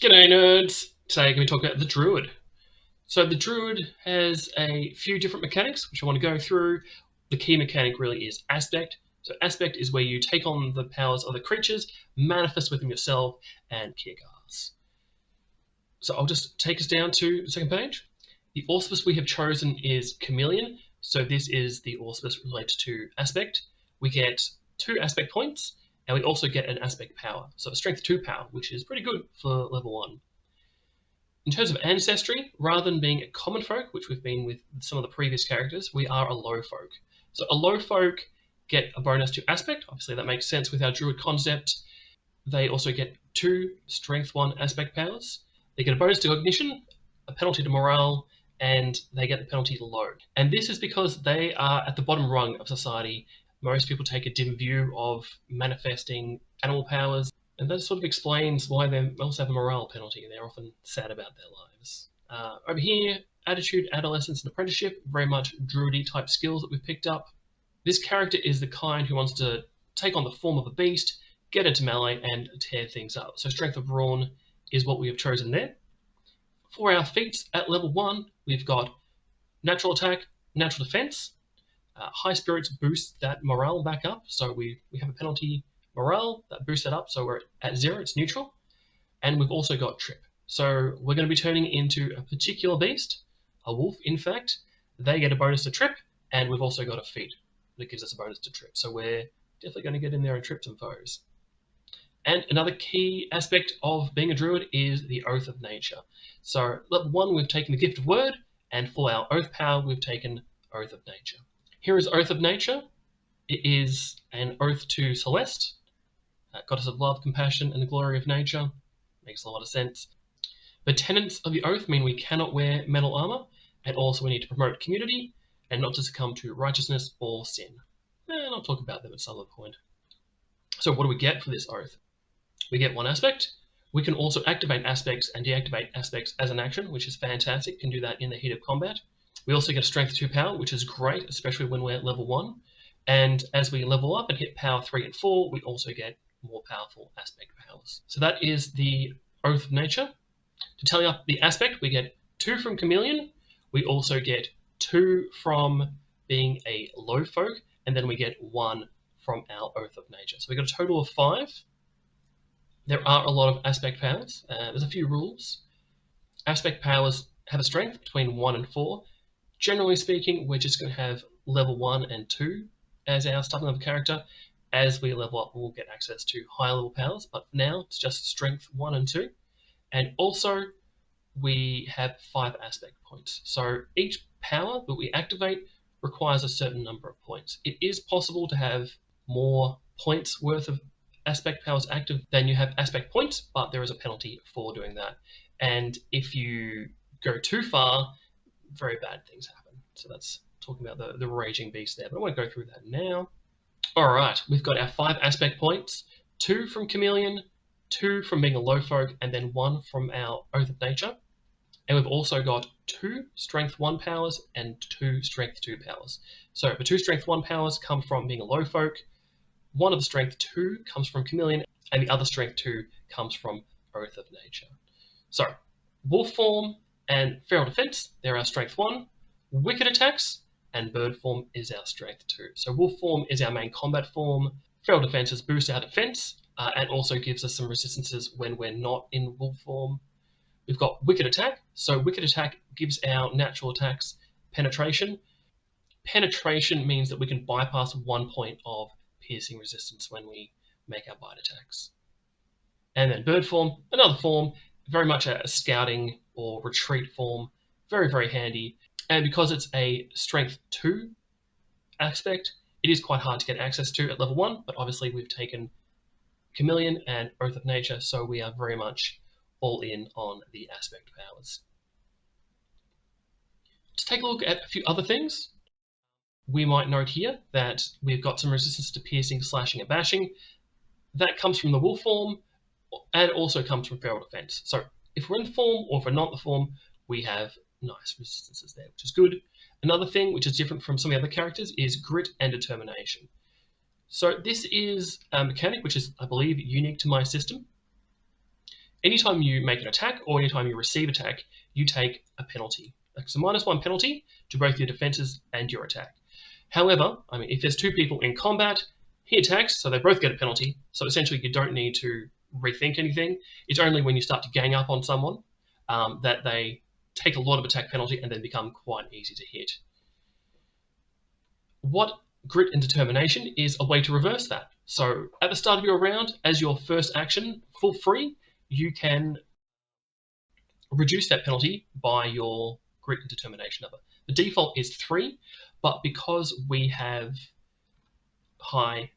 G'day nerds! Today I'm going to talk about the Druid. So the Druid has a few different mechanics which I want to go through. The key mechanic really is Aspect. So Aspect is where you take on the powers of the creatures, manifest with them yourself, and kick ass. So I'll just take us down to the second page. The auspice we have chosen is Chameleon. So this is the auspice related to Aspect. We get 2 Aspect points, and we also get an Aspect power. So a Strength 2 power, which is pretty good for level 1. In terms of ancestry, rather than being a common folk, which we've been with some of the previous characters, we are a low folk. So a low folk get a bonus to Aspect. Obviously, that makes sense with our Druid concept. They also get 2 Strength 1 Aspect powers. They get a bonus to Cognition, a penalty to Morale, and they get the penalty to Low. And this is because they are at the bottom rung of society. Most people take a dim view of manifesting animal powers, and that sort of explains why they also have a morale penalty. They're often sad about their lives. Over here, attitude, adolescence, and apprenticeship, very much druidy type skills that we've picked up. This character is the kind who wants to take on the form of a beast, get into melee, and tear things up. So Strength of Brawn is what we have chosen there. For our feats at level 1, we've got Natural Attack, Natural Defense. High Spirits boosts that morale back up, so we have a penalty morale that boosts that up, so we're at 0, it's neutral. And we've also got Trip. So we're going to be turning into a particular beast, a wolf in fact. They get a bonus to Trip, and we've also got a feat that gives us a bonus to Trip. So we're definitely going to get in there and trip some foes. And another key aspect of being a druid is the Oath of Nature. So level 1, we've taken the Gift of Word, and for our Oath power, we've taken Oath of Nature. Here is Oath of Nature. It is an oath to Celeste, goddess of love, compassion, and the glory of nature. Makes a lot of sense. The tenets of the oath mean we cannot wear metal armor, and also we need to promote community, and not to succumb to righteousness or sin. And I'll talk about them at some other point. So what do we get for this oath? We get 1 aspect. We can also activate aspects and deactivate aspects as an action, which is fantastic. We can do that in the heat of combat. We also get a Strength 2 power, which is great, especially when we're at level 1. And as we level up and hit power 3 and 4, we also get more powerful aspect powers. So that is the Oath of Nature. To tally up the aspect, we get 2 from Chameleon. We also get 2 from being a low folk, and then we get 1 from our Oath of Nature. So we got a total of 5. There are a lot of aspect powers. There's a few rules. Aspect powers have a strength between 1 and 4. Generally speaking, we're just going to have level 1 and 2 as our starting level character. As we level up, we'll get access to higher level powers, but for now, it's just strength 1 and 2. And also, we have 5 aspect points. So each power that we activate requires a certain number of points. It is possible to have more points worth of aspect powers active than you have aspect points, but there is a penalty for doing that. And if you go too far, very bad things happen. So that's talking about the raging beast there, but I won't go through that now. All right, we've got our 5 aspect points, 2 from Chameleon, 2 from being a low folk, and then 1 from our Oath of Nature. And we've also got 2 Strength 1 powers and 2 Strength 2 powers. So the 2 Strength 1 powers come from being a low folk, 1 of the Strength 2 comes from Chameleon, and the other Strength 2 comes from Oath of Nature. So, Wolf form and Feral Defense, they're our Strength 1. Wicked attacks and Bird form is our Strength 2. So Wolf form is our main combat form. Feral Defenses boost our defense and also gives us some resistances when we're not in Wolf form. We've got Wicked Attack. So Wicked Attack gives our natural attacks penetration. Penetration means that we can bypass 1 point of piercing resistance when we make our bite attacks. And then Bird form, another form, very much a scouting or retreat form, very, very handy. And because it's a Strength 2 aspect, it is quite hard to get access to at level 1, but obviously we've taken Chameleon and Oath of Nature, so we are very much all in on the aspect powers. Let's take a look at a few other things. We might note here that we've got some resistance to piercing, slashing, and bashing. That comes from the wolf form, and also comes from feral defense. So if we're in the form, or if we're not in the form, we have nice resistances there, which is good. Another thing which is different from some of the other characters is grit and determination. So this is a mechanic which is, I believe, unique to my system. anytime you make an attack or anytime you receive attack, you take a penalty. It's a -1 penalty to both your defenses and your attack. However, I mean, if there's two people in combat, he attacks, so they both get a penalty. So essentially, you don't need to rethink anything. It's only when you start to gang up on someone that they take a lot of attack penalty and then become quite easy to hit. What Grit and Determination is a way to reverse that. So at the start of your round, as your first action for free, you can reduce that penalty by your Grit and Determination number. The default is 3, but because we have high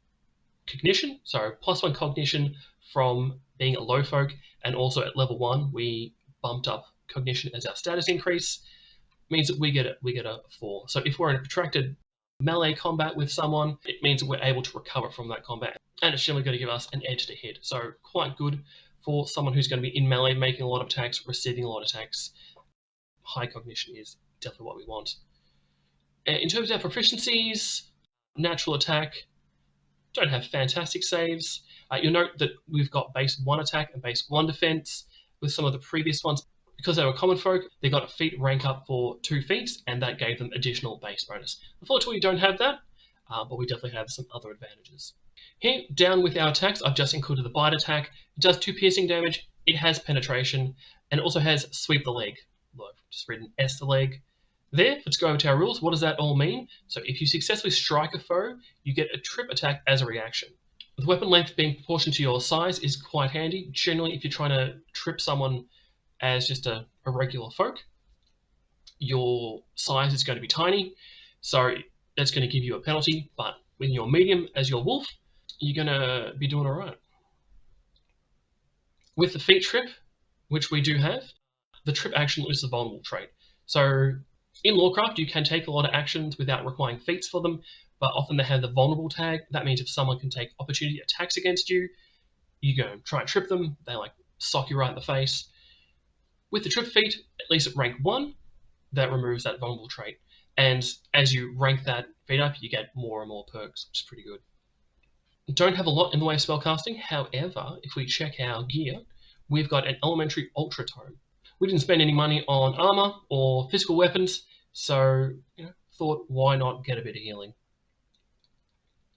cognition, so +1 cognition from being a low folk, and also at level 1 we bumped up cognition as our status increase, means that we get a 4. So if we're in a protracted melee combat with someone, it means that we're able to recover from that combat, and it's generally going to give us an edge to hit. So quite good for someone who's going to be in melee, making a lot of attacks, receiving a lot of attacks. High cognition is definitely what we want. In terms of our proficiencies, natural attack, don't have fantastic saves. You'll note that we've got base 1 attack and base 1 defense. With some of the previous ones, because they were common folk, they got a feat rank up for 2 feats, and that gave them additional base bonus. Unfortunately, we don't have that, but we definitely have some other advantages. Here, down with our attacks, I've just included the bite attack. It does 2 piercing damage, it has penetration, and it also has sweep the leg. Look, just written S the leg. There, let's go over to our rules. What does that all mean? So if you successfully strike a foe, you get a trip attack as a reaction. The weapon length being proportional to your size is quite handy. Generally, if you're trying to trip someone as just a regular folk, your size is going to be tiny, so that's going to give you a penalty, but when you're medium as your wolf, you're going to be doing all right. With the feat trip, which we do have, the trip action is a vulnerable trait. So in Lorecraft, you can take a lot of actions without requiring feats for them, but often they have the vulnerable tag. That means if someone can take opportunity attacks against you, you go and try and trip them, they like sock you right in the face. With the trip feat, at least at rank 1, that removes that vulnerable trait. And as you rank that feat up, you get more and more perks, which is pretty good. Don't have a lot in the way of spellcasting. However, if we check our gear, we've got an elementary ultra tome. We didn't spend any money on armor or physical weapons, so thought why not get a bit of healing.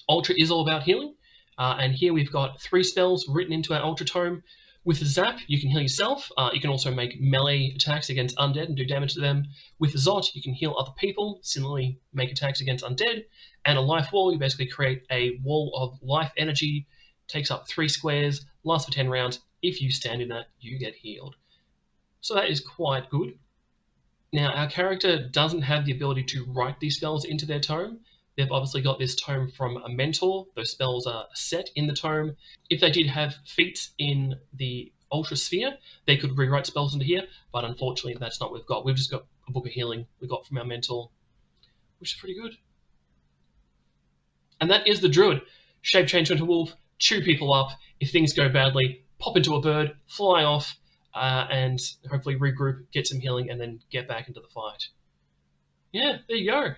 Ultra is all about healing, and here we've got 3 spells written into our ultra tome. With Zap, you can heal yourself. You can also make melee attacks against undead and do damage to them. With Zot, you can heal other people, similarly make attacks against undead. And a life wall, you basically create a wall of life energy, takes up 3 squares, lasts for 10 rounds. If you stand in that, you get healed. So that is quite good. Now, our character doesn't have the ability to write these spells into their tome. They've obviously got this tome from a mentor. Those spells are set in the tome. If they did have feats in the Ultra Sphere, they could rewrite spells into here, but unfortunately that's not what we've got. We've just got a book of healing we got from our mentor, which is pretty good. And that is the Druid. Shape change into a wolf, chew people up. If things go badly, pop into a bird, fly off, and hopefully regroup, get some healing, and then get back into the fight. Yeah, there you go.